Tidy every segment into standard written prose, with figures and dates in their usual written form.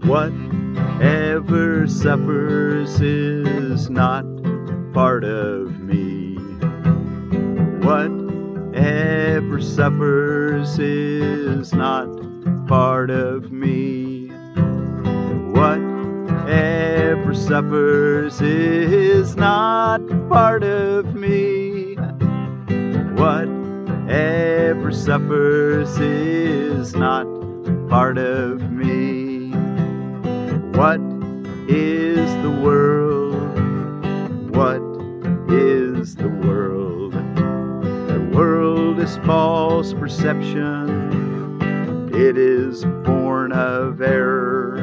Whatever suffers is not part of me. Whatever suffers is not part of me. Whatever suffers is not part of me. Whatever suffers is not part of me. What is the world? What is the world? The world is false perception. It is born of error.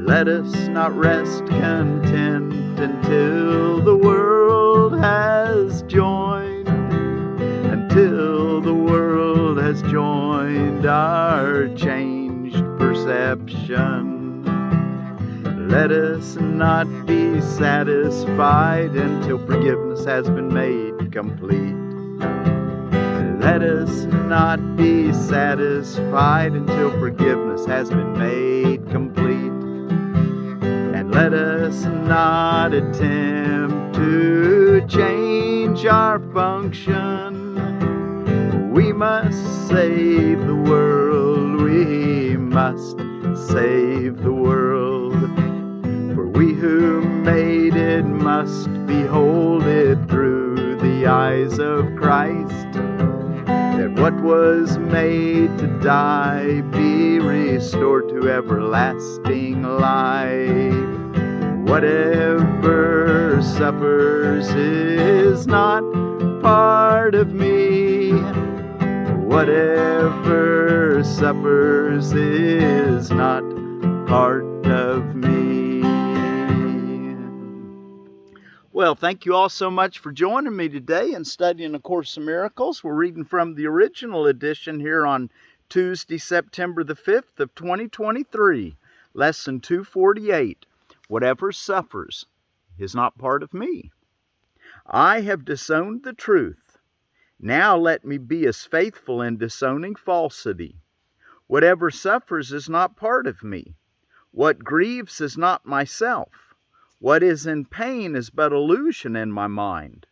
Let us not rest content until the world has joined. Until the world has joined our changed perception. Let us not be satisfied until forgiveness has been made complete. Let us not be satisfied until forgiveness has been made complete. And let us not attempt to change our function. We must save the world. We must save the world. We who made it must behold it through the eyes of Christ, that what was made to die be restored to everlasting life. Whatever suffers is not part of me. Whatever suffers is not part of me. Well, thank you all so much for joining me today and studying A Course in Miracles. We're reading from the original edition here on Tuesday, September the 5th of 2023, Lesson 248. Whatever suffers is not part of me. I have disowned the truth. Now let me be as faithful in disowning falsity. Whatever suffers is not part of me. What grieves is not myself. What is in pain is but illusion in my mind.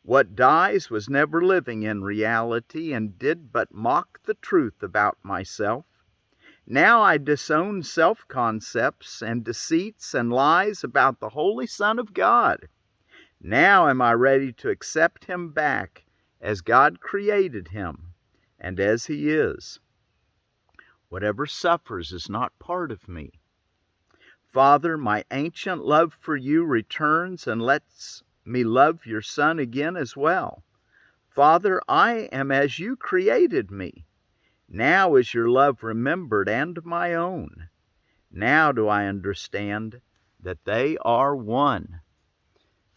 What dies was never living in reality and did but mock the truth about myself. Now I disown self-concepts and deceits and lies about the Holy Son of God. Now am I ready to accept him back as God created him and as he is. Whatever suffers is not part of me. Father, my ancient love for you returns and lets me love your Son again as well. Father, I am as you created me. Now is your love remembered and my own. Now do I understand that they are one.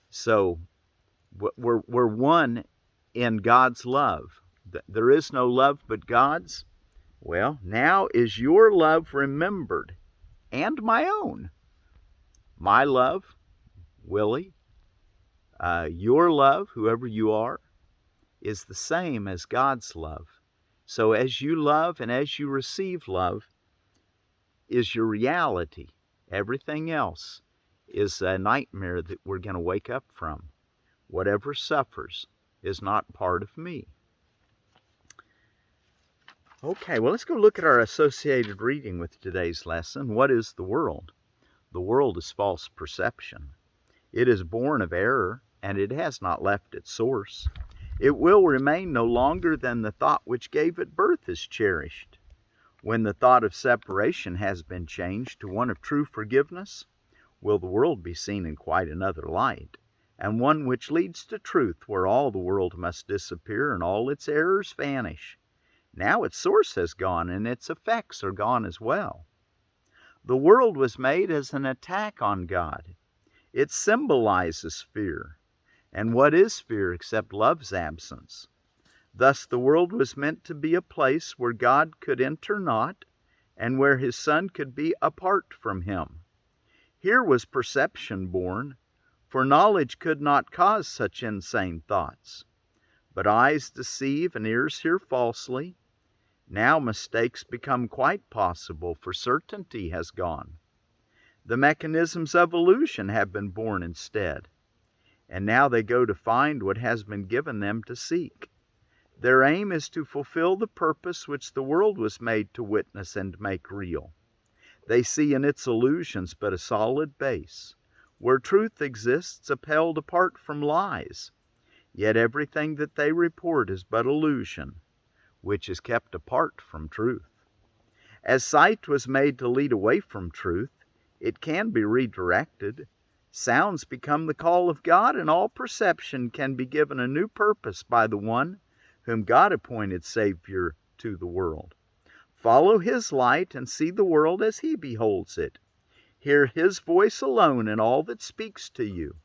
So we're one in God's love. There is no love but God's. Well, now is your love remembered and my own. My love, Willie, your love, whoever you are, is the same as God's love. So as you love and as you receive love is your reality. Everything else is a nightmare that we're going to wake up from. Whatever suffers is not part of me. Okay, well, let's go look at our associated reading with today's lesson. What is the world? The world is false perception. It is born of error, and it has not left its source. It will remain no longer than the thought which gave it birth is cherished. When the thought of separation has been changed to one of true forgiveness, will the world be seen in quite another light, and one which leads to truth, where all the world must disappear and all its errors vanish. Now its source has gone, and its effects are gone as well. The world was made as an attack on God. It symbolizes fear. And what is fear except love's absence? Thus the world was meant to be a place where God could enter not, and where his Son could be apart from him. Here was perception born, for knowledge could not cause such insane thoughts. But eyes deceive and ears hear falsely, Now mistakes become quite possible, for certainty has gone. The mechanisms of illusion have been born instead, and now they go to find what has been given them to seek. Their aim is to fulfill the purpose which the world was made to witness and make real. They see in its illusions but a solid base, where truth exists upheld apart from lies. Yet everything that they report is but illusion, which is kept apart from truth. As sight was made to lead away from truth, it can be redirected. Sounds become the call of God, and all perception can be given a new purpose by the one whom God appointed Savior to the world. Follow his light and see the world as he beholds it. Hear his voice alone in all that speaks to you,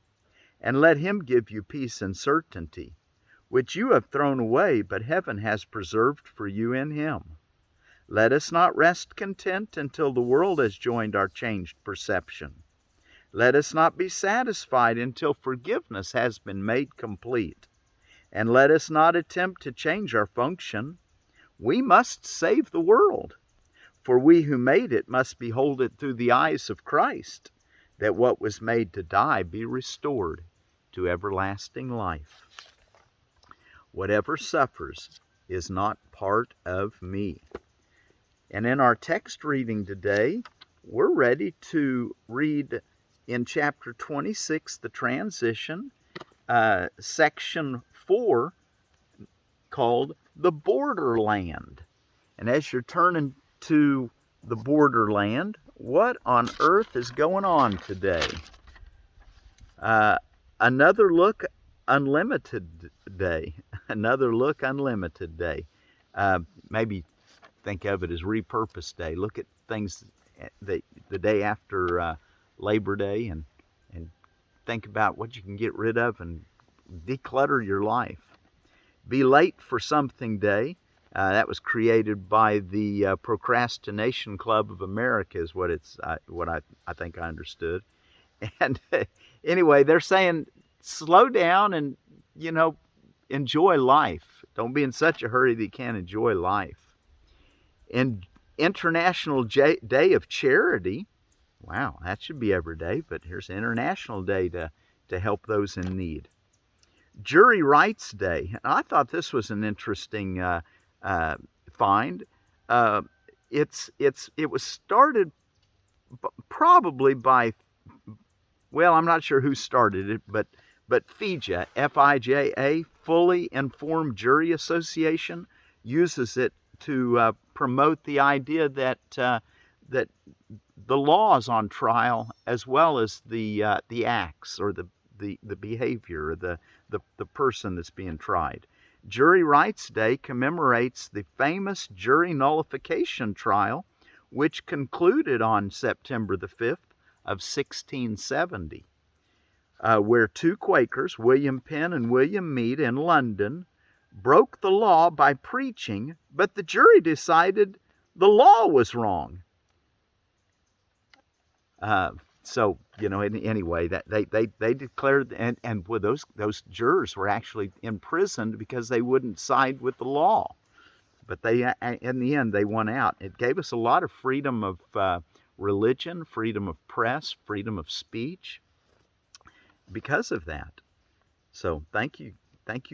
and let him give you peace and certainty, which you have thrown away, but heaven has preserved for you in him. Let us not rest content until the world has joined our changed perception. Let us not be satisfied until forgiveness has been made complete. And let us not attempt to change our function. We must save the world, for we who made it must behold it through the eyes of Christ, that what was made to die be restored to everlasting life. Whatever suffers is not part of me. And in our text reading today, we're ready to read in chapter 26, the transition, section 4, called the borderland. And as you're turning to the borderland, what on earth is going on today? Another Look Unlimited Day. Another Look Unlimited Day. Maybe think of it as Repurpose Day. Look at things the day after Labor Day and think about what you can get rid of and declutter your life. Be Late for Something Day. That was created by the Procrastination Club of America, is what I think I understood. And anyway, they're saying slow down and, enjoy life. Don't be in such a hurry that you can't enjoy life. And International Day of Charity. Wow, that should be every day, but here's International Day to help those in need. Jury Rights Day. I thought this was an interesting find. It was started probably by, well, I'm not sure who started it, but FIJA, F-I-J-A, Fully Informed Jury Association, uses it to promote the idea that that the law is on trial as well as the acts or the behavior or the person that's being tried. Jury Rights Day commemorates the famous jury nullification trial, which concluded on September the 5th of 1670, where two Quakers, William Penn and William Mead in London, broke the law by preaching, but the jury decided the law was wrong. Anyway, that they declared, and those jurors were actually imprisoned because they wouldn't side with the law. But they, in the end, they won out. It gave us a lot of freedom of religion, freedom of press, freedom of speech because of that. So thank you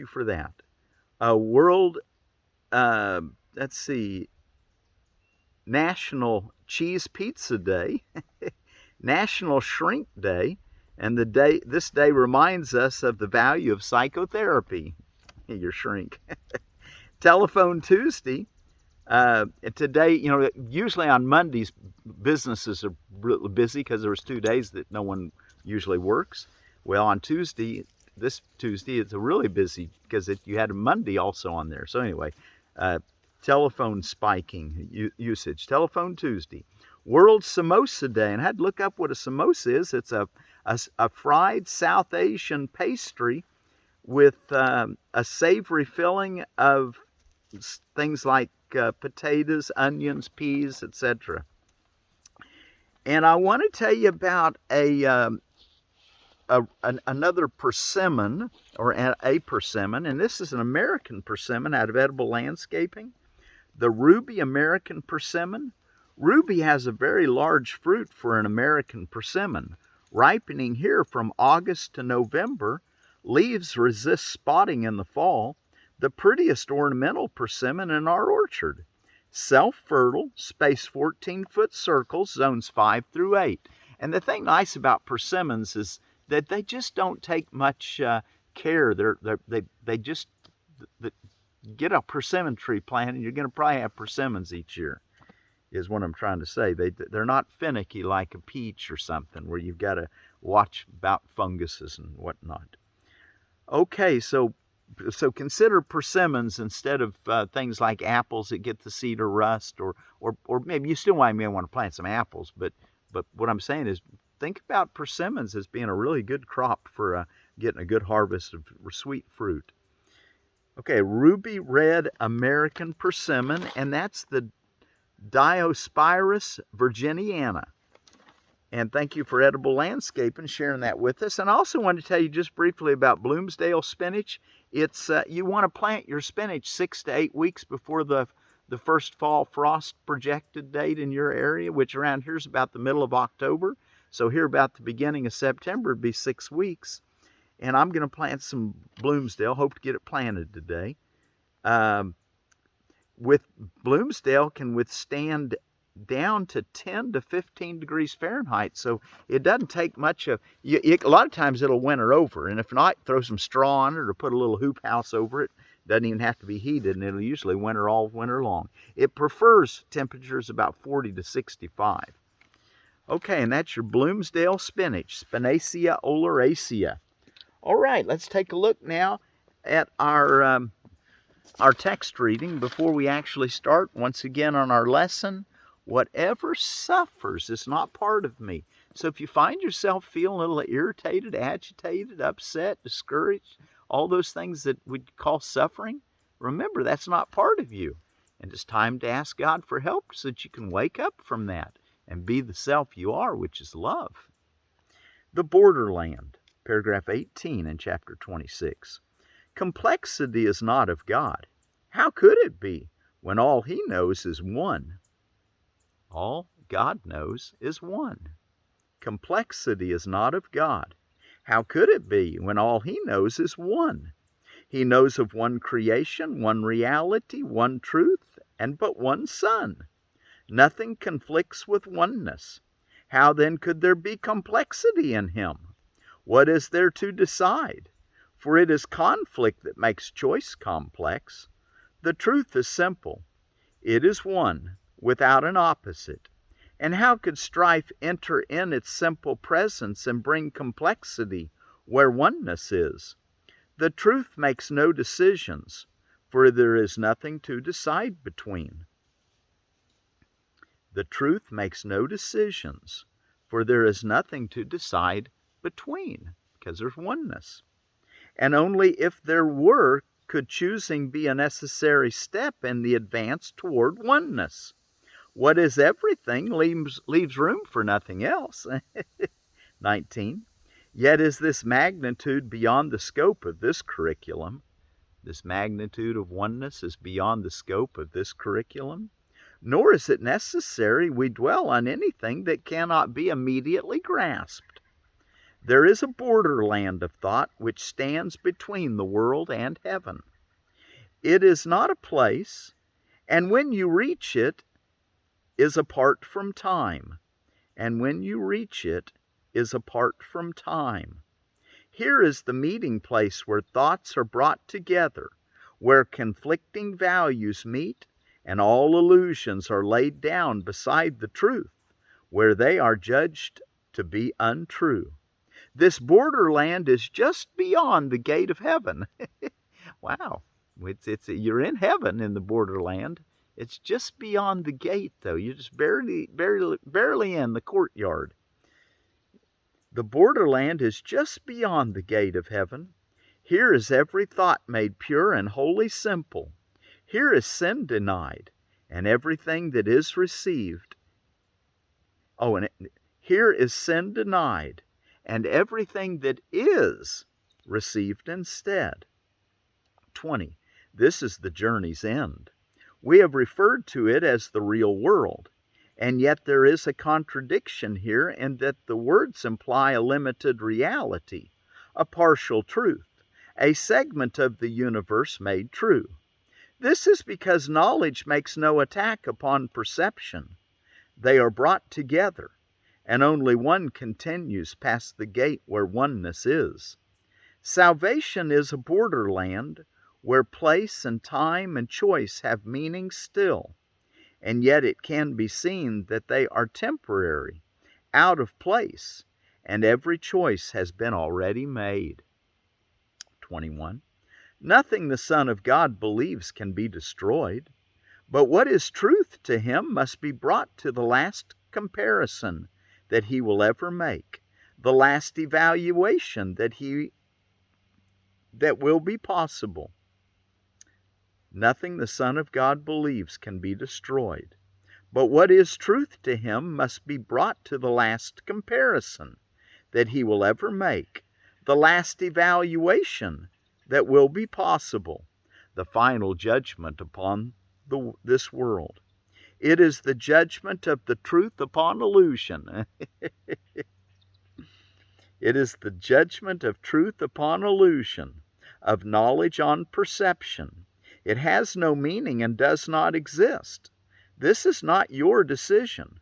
for that. National Cheese Pizza Day. National Shrink Day, and this day reminds us of the value of psychotherapy. Your shrink. Telephone Tuesday. Today, usually on Mondays, businesses are really busy because there's 2 days that no one usually works. Well, on this Tuesday, it's a really busy because you had a Monday also on there. So anyway, telephone spiking usage. Telephone Tuesday. World Samosa Day, and I had to look up what a samosa is. It's a fried South Asian pastry with a savory filling of things like potatoes, onions, peas, etc. And I want to tell you about another persimmon, or a persimmon, and this is an American persimmon out of Edible Landscaping. The ruby American persimmon. Ruby has a very large fruit for an American persimmon. Ripening here from August to November, leaves resist spotting in the fall. The prettiest ornamental persimmon in our orchard. Self-fertile, space 14-foot circles, zones 5 through 8. And the thing nice about persimmons is that they just don't take much care. They just get a persimmon tree planted, and you're going to probably have persimmons each year, is what I'm trying to say. They're not finicky like a peach or something where you've got to watch about funguses and whatnot. Okay, so consider persimmons instead of things like apples that get the cedar rust, or maybe you still may want to plant some apples, but what I'm saying is think about persimmons as being a really good crop for getting a good harvest of sweet fruit. Okay, ruby red American persimmon, and that's the Diospyros virginiana. And thank you for Edible Landscaping sharing that with us. And I also wanted to tell you just briefly about Bloomsdale spinach. It's you want to plant your spinach 6 to 8 weeks before the first fall frost projected date in your area, which around here is about the middle of October. So here about the beginning of September would be 6 weeks. And I'm going to plant some Bloomsdale. Hope to get it planted today. With Bloomsdale can withstand down to 10 to 15 degrees Fahrenheit. So it doesn't take much of, a lot of times it'll winter over. And if not, throw some straw on it or put a little hoop house over it. Doesn't even have to be heated, and it'll usually winter all winter long. It prefers temperatures about 40 to 65. Okay, and that's your Bloomsdale spinach, Spinacia oleracea. All right, let's take a look now at our text reading before we actually start. Once again on our lesson, whatever suffers is not part of me. So if you find yourself feeling a little irritated, agitated, upset, discouraged, all those things that we'd call suffering, remember that's not part of you. And it's time to ask God for help so that you can wake up from that and be the self you are, which is love. The borderland. Paragraph 18 in chapter 26. Complexity is not of God. How could it be when all he knows is one? All God knows is one. Complexity is not of God. How could it be when all he knows is one? He knows of one creation, one reality, one truth, and but one Son. Nothing conflicts with oneness. How then could there be complexity in him? What is there to decide? For it is conflict that makes choice complex. The truth is simple. It is one, without an opposite. And how could strife enter in its simple presence and bring complexity where oneness is? The truth makes no decisions, for there is nothing to decide between. The truth makes no decisions, for there is nothing to decide between, because there's oneness. And only if there were could choosing be a necessary step in the advance toward oneness. What is everything leaves room for nothing else. 19. Yet is this magnitude beyond the scope of this curriculum. This magnitude of oneness is beyond the scope of this curriculum. Nor is it necessary we dwell on anything that cannot be immediately grasped. There is a borderland of thought which stands between the world and heaven. It is not a place, and when you reach it, is apart from time. And when you reach it, is apart from time. Here is the meeting place where thoughts are brought together, where conflicting values meet, and all illusions are laid down beside the truth, where they are judged to be untrue. This borderland is just beyond the gate of heaven. Wow, you're in heaven in the borderland. It's just beyond the gate, though. You're just barely in the courtyard. The borderland is just beyond the gate of heaven. Here is every thought made pure and wholly simple. Here is sin denied, and everything that is received. Here is sin denied, and everything that is received instead. 20. This is the journey's end. We have referred to it as the real world, and yet there is a contradiction here in that the words imply a limited reality, a partial truth, a segment of the universe made true. This is because knowledge makes no attack upon perception. They are brought together, and only one continues past the gate where oneness is. Salvation is a borderland where place and time and choice have meaning still, and yet it can be seen that they are temporary, out of place, and every choice has been already made. 21. Nothing the Son of God believes can be destroyed, but what is truth to him must be brought to the last comparison that he will ever make, the last evaluation that will be possible. Nothing the Son of God believes can be destroyed, but what is truth to him must be brought to the last comparison that he will ever make, the last evaluation that will be possible, the final judgment upon this world. It is the judgment of the truth upon illusion. It is the judgment of truth upon illusion, of knowledge on perception. It has no meaning and does not exist. This is not your decision.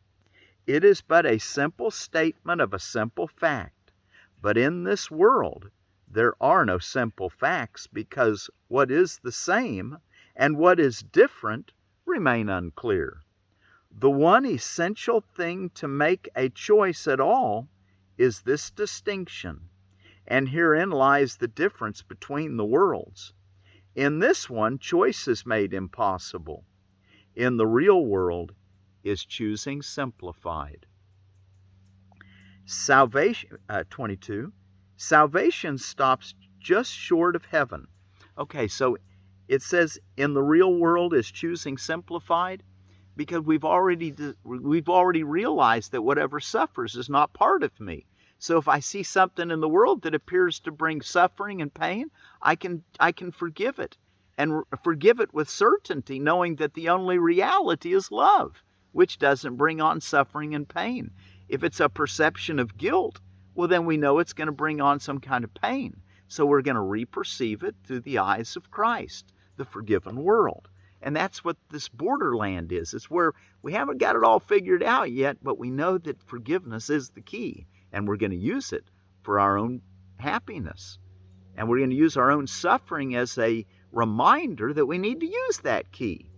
It is but a simple statement of a simple fact. But in this world, there are no simple facts, because what is the same and what is different remain unclear. The one essential thing to make a choice at all is this distinction, and herein lies the difference between the worlds. In this one, choice is made impossible. In the real world is choosing simplified. Salvation, 22, salvation stops just short of heaven. Okay, so it says in the real world is choosing simplified, because we've already realized that whatever suffers is not part of me. So if I see something in the world that appears to bring suffering and pain, I can forgive it, and forgive it with certainty, knowing that the only reality is love, which doesn't bring on suffering and pain. If it's a perception of guilt, well, then we know it's going to bring on some kind of pain. So we're going to re-perceive it through the eyes of Christ, the forgiven world. And that's what this borderland is. It's where we haven't got it all figured out yet, but we know that forgiveness is the key, and we're going to use it for our own happiness. And we're going to use our own suffering as a reminder that we need to use that key.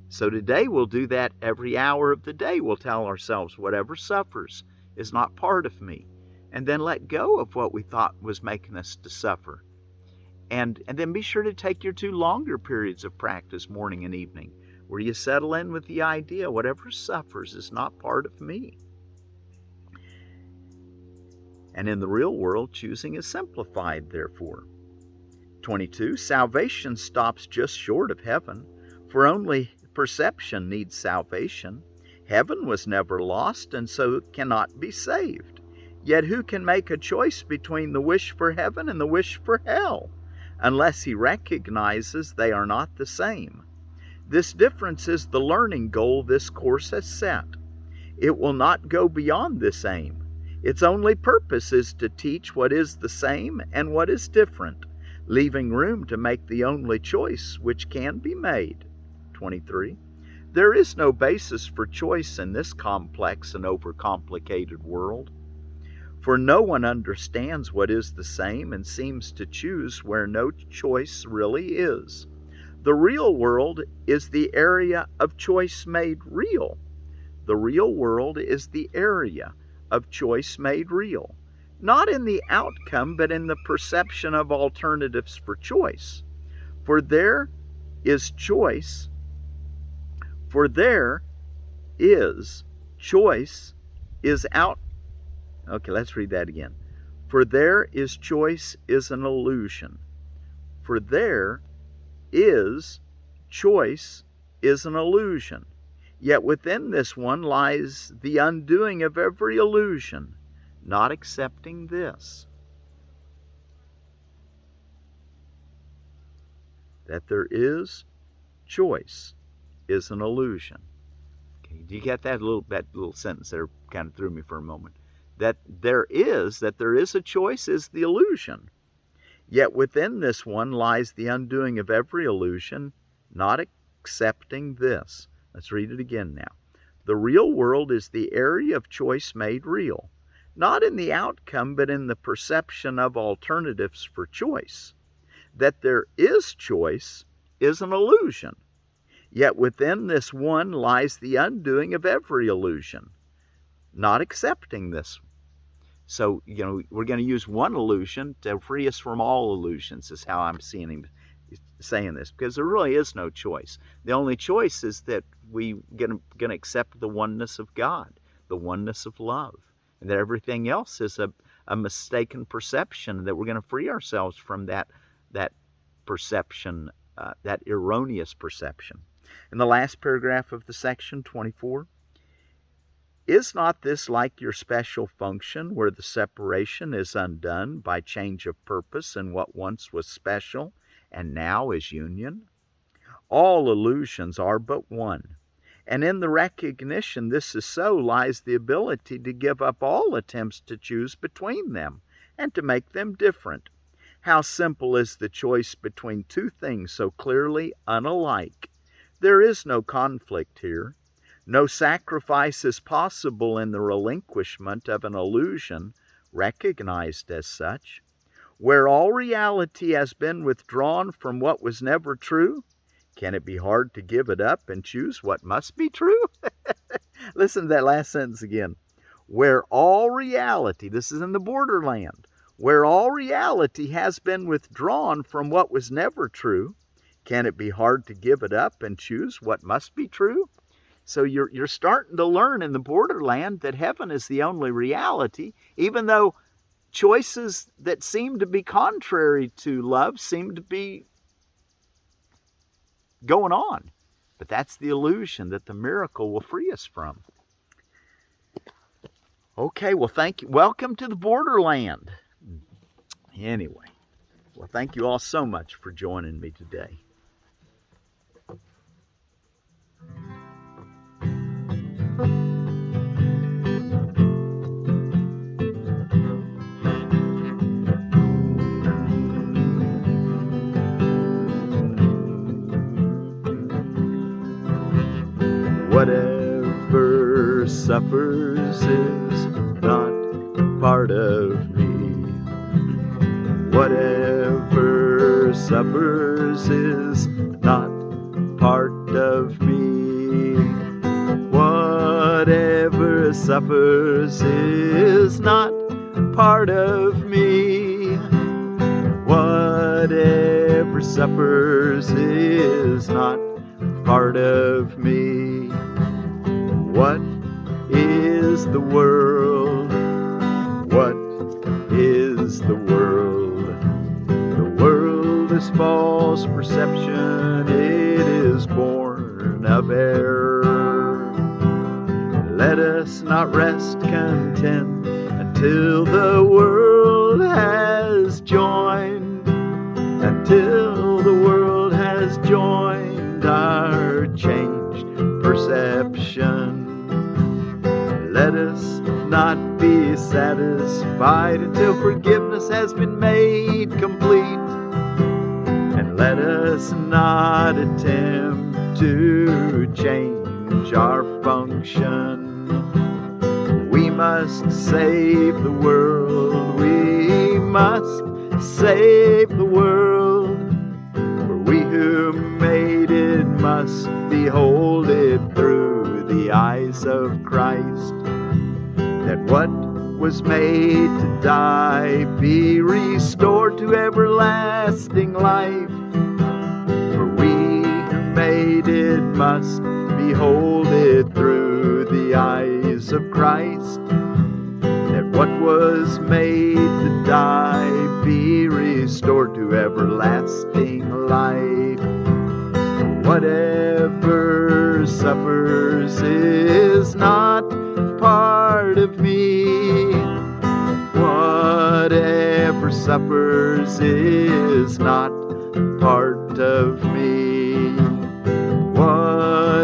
So today we'll do that every hour of the day. We'll tell ourselves whatever suffers is not part of me, and then let go of what we thought was making us to suffer. And then be sure to take your 2 longer periods of practice, morning and evening, where you settle in with the idea whatever suffers is not part of me. And in the real world, choosing is simplified, therefore. 22, salvation stops just short of heaven, for only perception needs salvation. Heaven was never lost, and so cannot be saved. Yet who can make a choice between the wish for heaven and the wish for hell, unless he recognizes they are not the same? This difference is the learning goal this course has set. It will not go beyond this aim. Its only purpose is to teach what is the same and what is different, leaving room to make the only choice which can be made. 23. There is no basis for choice in this complex and overcomplicated world, for no one understands what is the same and seems to choose where no choice really is. The real world is the area of choice made real. The real world is the area of choice made real, not in the outcome, but in the perception of alternatives for choice. For there is choice out. Okay, let's read that again. For there is choice is an illusion. For there is choice is an illusion. Yet within this one lies the undoing of every illusion, not accepting this, that there is choice is an illusion. Okay, do you get that little sentence there? Kind of threw me for a moment. That there is a choice is the illusion. Yet within this one lies the undoing of every illusion, not accepting this. Let's read it again now. The real world is the area of choice made real, not in the outcome, but in the perception of alternatives for choice. That there is choice is an illusion. Yet within this one lies the undoing of every illusion, not accepting this. So, we're going to use one illusion to free us from all illusions, is how I'm seeing him saying this, because there really is no choice. The only choice is that we're going to accept the oneness of God, the oneness of love, and that everything else is a mistaken perception, that we're going to free ourselves from that perception, that erroneous perception. In the last paragraph of the section, 24, is not this like your special function where the separation is undone by change of purpose in what once was special and now is union? All illusions are but one, and in the recognition this is so lies the ability to give up all attempts to choose between them and to make them different. How simple is the choice between two things so clearly unalike. There is no conflict here. No sacrifice is possible in the relinquishment of an illusion recognized as such. Where all reality has been withdrawn from what was never true, can it be hard to give it up and choose what must be true? Listen to that last sentence again. Where all reality, this is in the borderland, where all reality has been withdrawn from what was never true, can it be hard to give it up and choose what must be true? So you're starting to learn in the borderland that heaven is the only reality, even though choices that seem to be contrary to love seem to be going on. But that's the illusion that the miracle will free us from. Okay, well, thank you. Welcome to the borderland. Anyway, well, thank you all so much for joining me today. Whatever suffers is not part of me. Whatever suffers is not part of me. Whatever suffers is not part of me. Whatever suffers is not part of me. What is the world? What is the world? The world is false perception. It is born of error. Let us not rest content until the world has joined. Until the world has joined our changed perception. Let us not be satisfied until forgiveness has been made complete. And let us not attempt to change our function. We must save the world. We must save the world. For we who made it must behold it through the eyes of Christ. That what was made to die be restored to everlasting life. For we who made it must behold it through the eyes of Christ. That what was made to die be restored to everlasting life. Whatever suffers is not part of me. Whatever suffers is not part of me. Whatever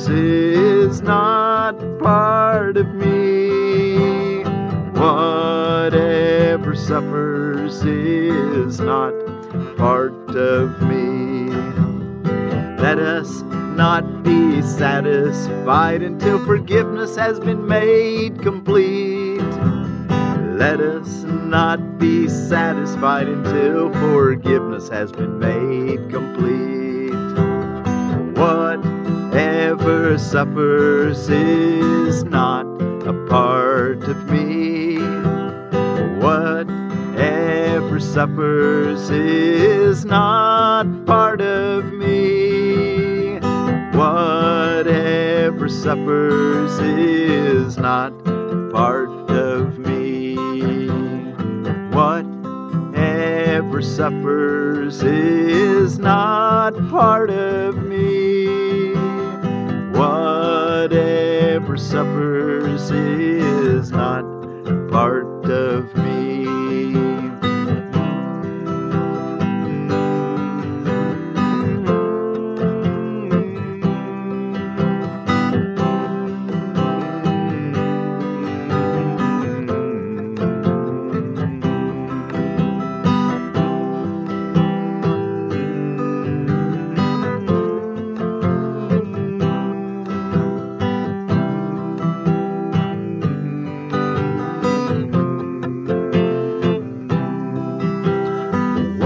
suffers is not part of me. Whatever suffers is not part of me. Let us not be satisfied until forgiveness has been made complete. Let us not be satisfied until forgiveness has been made complete. Whatever suffers is not a part of me. Whatever suffers is not part of me. Whatever suffers is not part of me. Whatever suffers is not part of me. Whatever suffers is not part of me.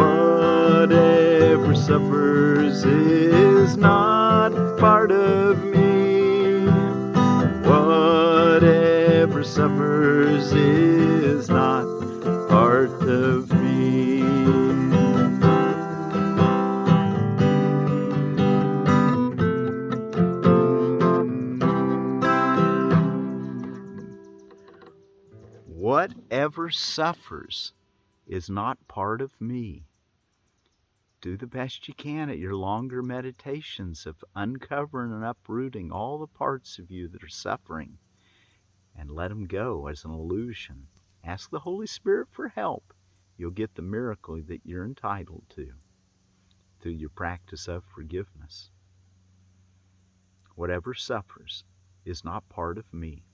Whatever suffers is not part of me. Whatever suffers is not part of me. Whatever suffers is not part of me. Do the best you can at your longer meditations of uncovering and uprooting all the parts of you that are suffering, and let them go as an illusion. Ask the Holy Spirit for help. You'll get the miracle that you're entitled to through your practice of forgiveness. Whatever suffers is not part of me.